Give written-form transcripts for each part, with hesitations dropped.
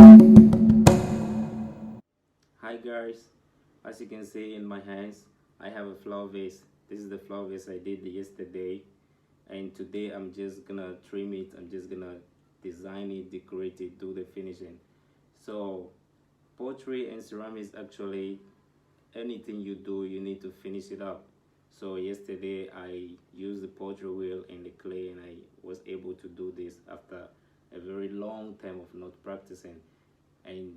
Hi guys, as you can see in my hands, I have a flower vase. This is the flower vase I did yesterday, and today I'm just gonna trim it. I'm just gonna design it, decorate it, do the finishing. So pottery and ceramics, actually anything you do, you need to finish it up. So yesterday I used the pottery wheel and the clay, and I was able to do this after a very long time of not practicing. And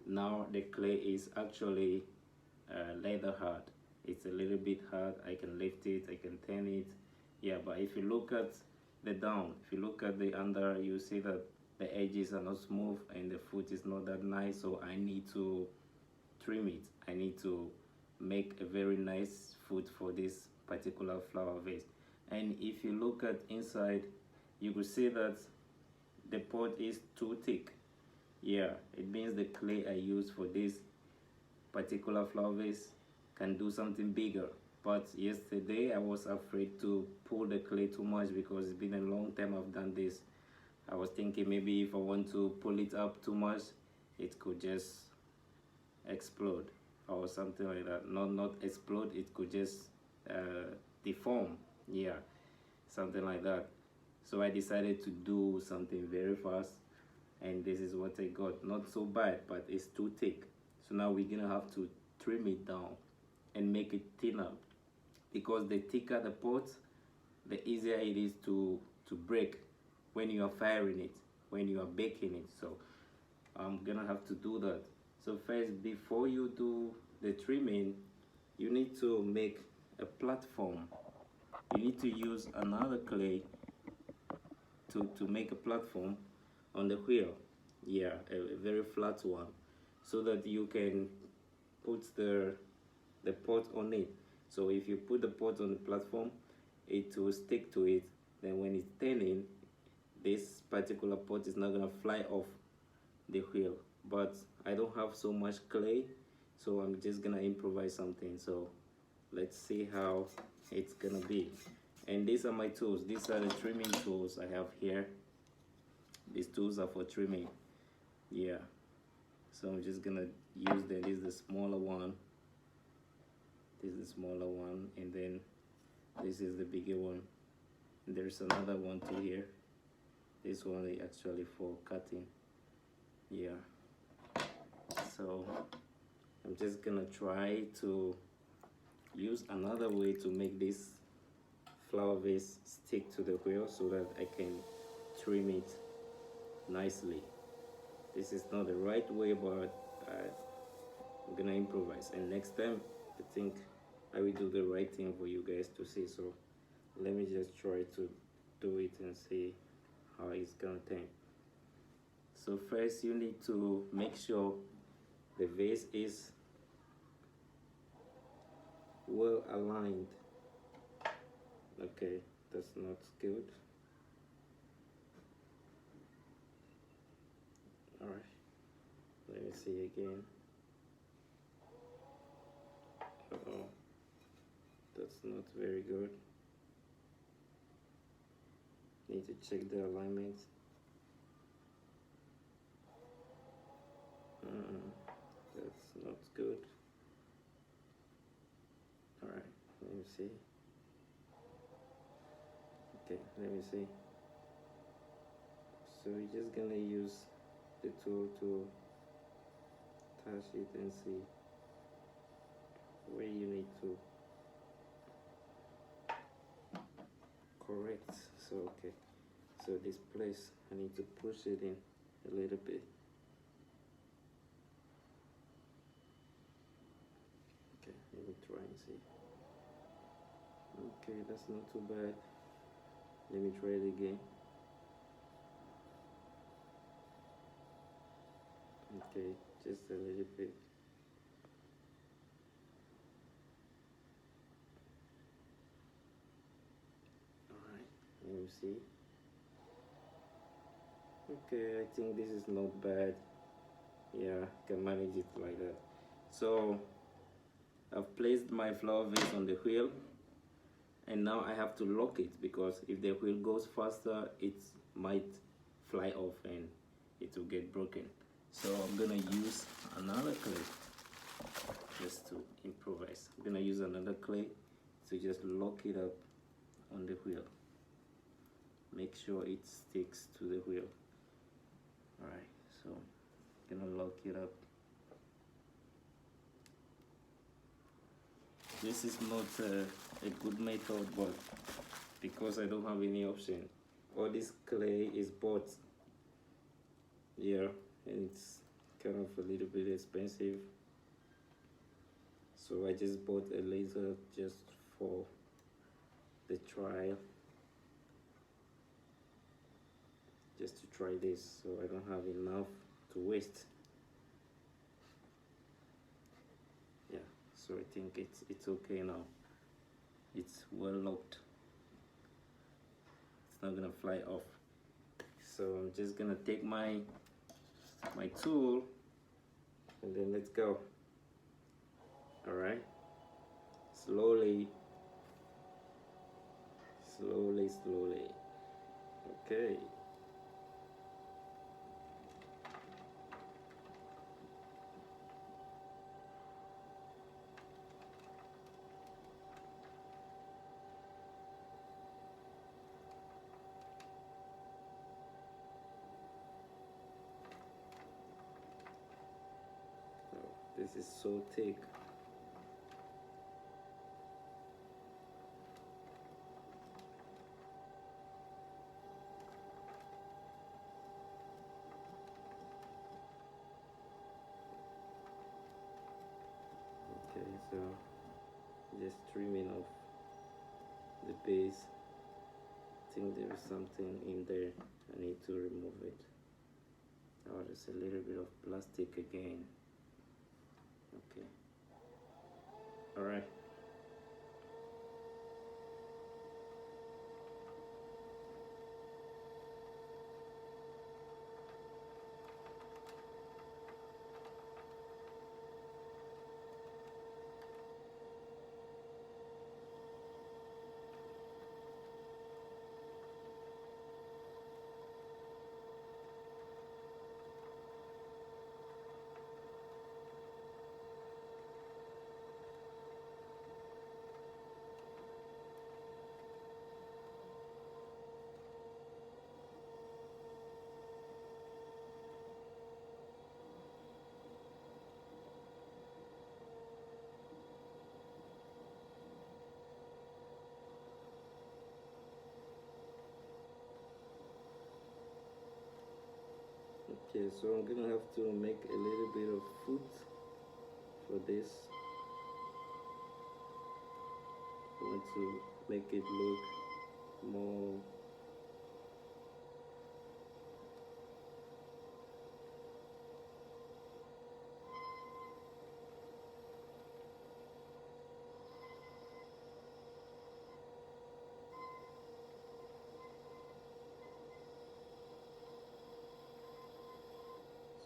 now the clay is actually leather hard. It's a little bit hard. I can lift it, I can turn it. Yeah, but if you look at the down, if you look at the under, you see that the edges are not smooth and the foot is not that nice. So I need to trim it. I need to make a very nice foot for this particular flower vase. And if you look at inside, you could see that the pot is too thick. Yeah, it means the clay I use for this particular flower vase can do something bigger. But yesterday I was afraid to pull the clay too much because it's been a long time I've done this. I was thinking maybe if I want to pull it up too much, it could just explode or something like that. Not explode, it could just deform. Yeah, something like that. So I decided to do something very fast, and this is what I got. Not so bad, but it's too thick. So now we're gonna have to trim it down and make it thinner, because the thicker the pot, the easier it is to break when you are firing it, when you are baking it. So I'm gonna have to do that. So first, before you do the trimming, you need to make a platform. You need to use another clay to make a platform on the wheel. Yeah, a very flat one, so that you can put the pot on it. So if you put the pot on the platform, it will stick to it. Then when it's turning, this particular pot is not gonna fly off the wheel. But I don't have so much clay, so I'm just gonna improvise something. So let's see how it's gonna be. And these are my tools. These are the trimming tools I have here. These tools are for trimming. Yeah, so I'm just gonna use them. This is the smaller one, this is the smaller one, and then this is the bigger one. There's another one too here. This one is actually for cutting. Yeah, so I'm just gonna try to use another way to make this flower vase stick to the wheel so that I can trim it nicely. This is not the right way, but I'm gonna improvise, and next time I think I will do the right thing for you guys to see. So let me just try to do it and see how it's gonna turn. So first you need to make sure the vase is well aligned. Okay, that's not good. All right, let me see again. Uh-oh, that's not very good. Need to check the alignment. That's not good. All right, let me see. Okay, let me see. So you're just gonna use the tool to touch it and see where you need to correct. So okay, so this place I need to push it in a little bit. Okay, let me try and see. Okay, that's not too bad. Let me try it again. Okay, just a little bit. Alright, let me see. Okay, I think this is not bad. Yeah, I can manage it like that. So I've placed my flower vase on the wheel, and now I have to lock it, because if the wheel goes faster, it might fly off and it will get broken. So I'm gonna use another clay just to improvise. I'm gonna use another clay to just lock it up on the wheel. Make sure it sticks to the wheel. Alright, so I'm gonna lock it up. This is not a good method, but because I don't have any option, all this clay is bought here and it's kind of a little bit expensive, so I just bought a laser just for the trial, just to try this, so I don't have enough to waste. Yeah, so I think it's okay now. It's well locked. It's not gonna fly off. So I'm just gonna take my tool and then let's go. All right, slowly, slowly, slowly. Okay. Oh, this is so thick. Okay, so just trimming off the base. I think there is something in there. I need to remove it. Oh, there's a little bit of plastic again. Okay. All right. Okay, so I'm gonna have to make a little bit of foot for this. I want to make it look more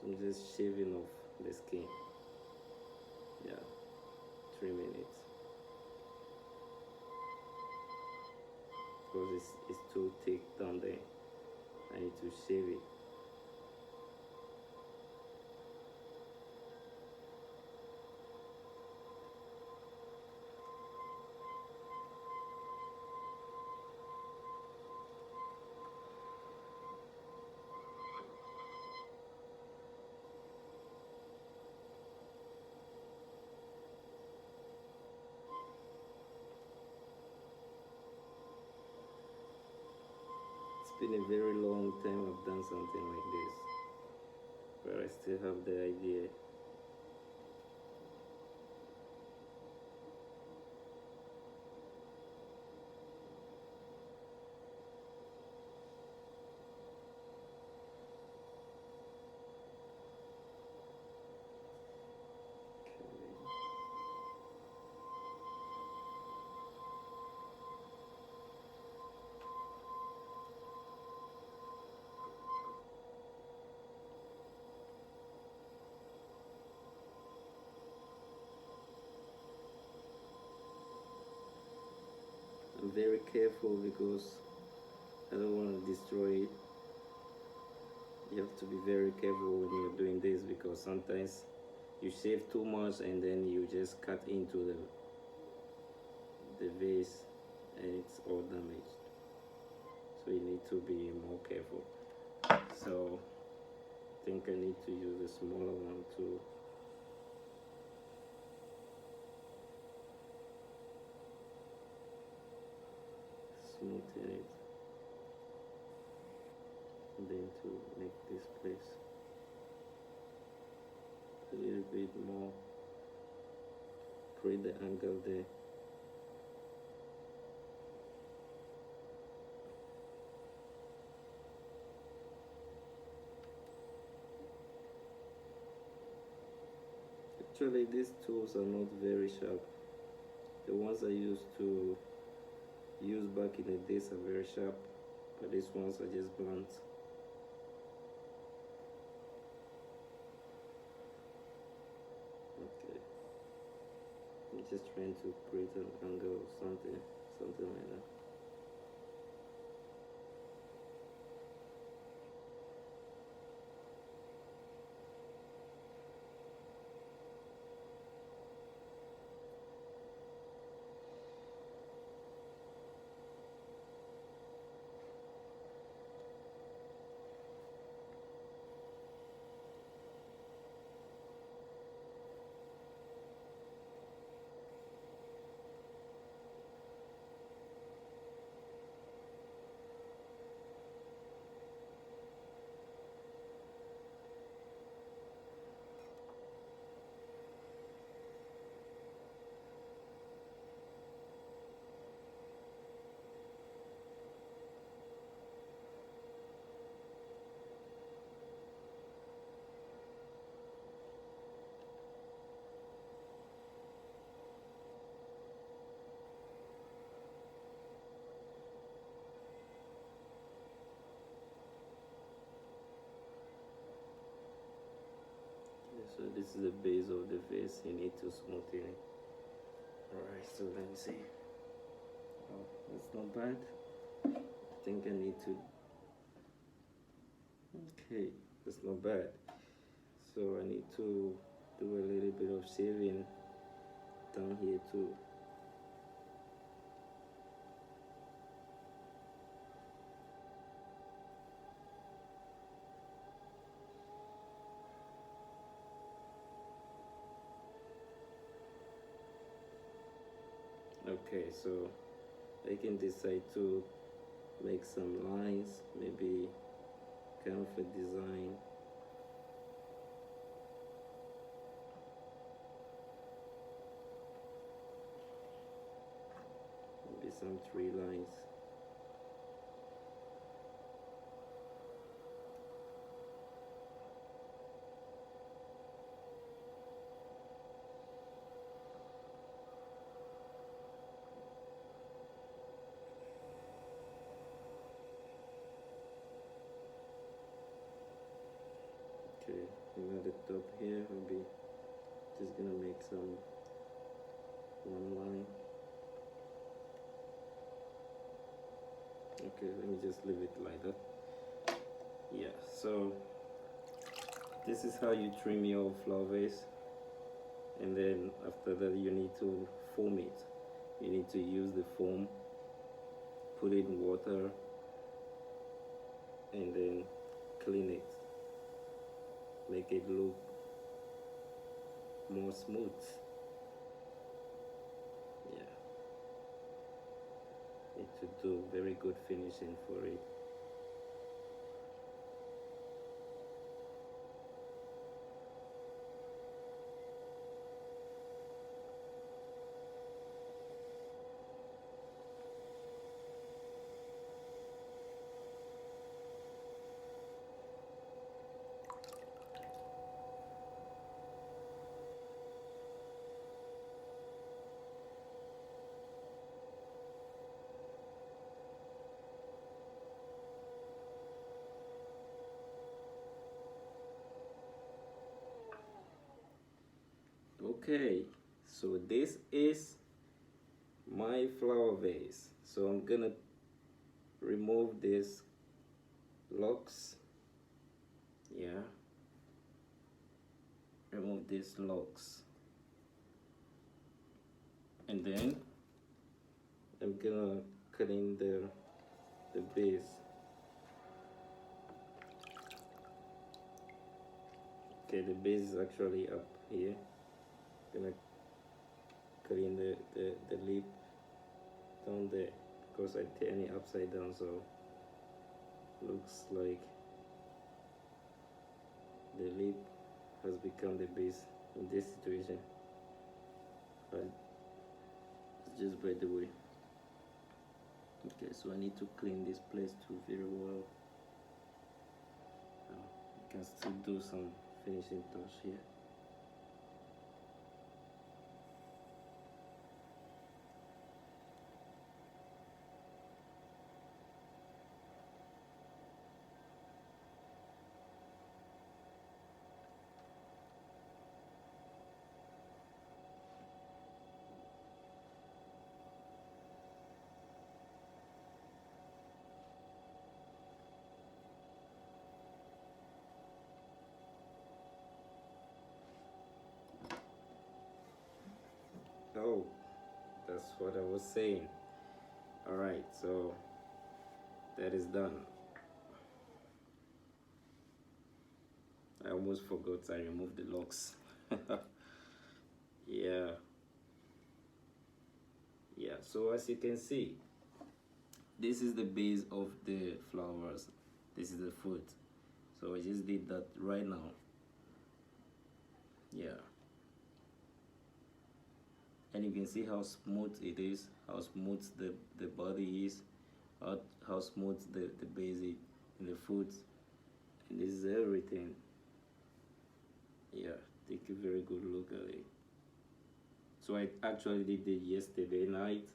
so I'm just shaving off the skin. Yeah, trimming it because it's too thick down there. I need to shave it. It's been a very long time I've done something like this, but I still have the idea. I'm very careful because I don't want to destroy it. You have to be very careful when you're doing this, because sometimes you shave too much and then you just cut into the vase and it's all damaged. So you need to be more careful. So I think I need to use a smaller one to smoothen it, and then to make this place a little bit more, create the angle there. Actually, these tools are not very sharp. The ones I used to use back in the days are very sharp, but these ones are just blunt. Okay, I'm just trying to create an angle or something like that. So this is the base of the vase. You need to smoothen it. Alright, so let me see. Oh, that's not bad. I think I need to. Okay, that's not bad. So I need to do a little bit of shaving down here too. Okay, so I can decide to make some lines, maybe kind of a design. Maybe some tree lines. Okay, and at the top here, maybe just gonna make some one line. Okay, let me just leave it like that. Yeah, so this is how you trim your flower vase, and then after that you need to foam it. You need to use the foam, put it in water, and then clean it, make it look more smooth. Yeah, need to do very good finishing for it. Okay, so this is my flower vase. So I'm gonna remove these locks Yeah, remove these locks, and then I'm gonna clean the base. Okay, the base is actually up here. Gonna clean the lip down there because I turn it upside down, so looks like the lip has become the base in this situation. But it's just by the way. Okay, so I need to clean this place too very well. I can still do some finishing touch here. Oh, that's what I was saying. All right, so that is done. I almost forgot I removed the locks. Yeah, yeah. So as you can see, this is the base of the flowers. This is the fruit. So I just did that right now. Yeah. And you can see how smooth it is, how smooth the body is, how smooth the base is in the fruit. And this is everything. Yeah, take a very good look at it. So I actually did it yesterday night,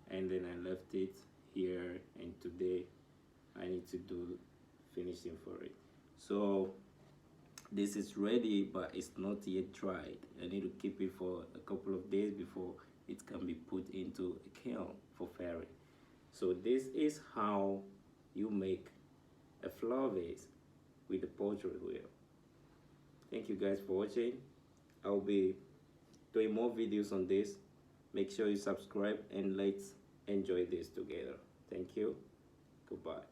and then I left it here, and today I need to do finishing for it. So this is ready, but it's not yet dried. I need to keep it for a couple of days before it can be put into a kiln for fairing. So this is how you make a flower vase with the pottery wheel. Thank you guys for watching. I'll be doing more videos on this. Make sure you subscribe and let's enjoy this together. Thank you. Goodbye.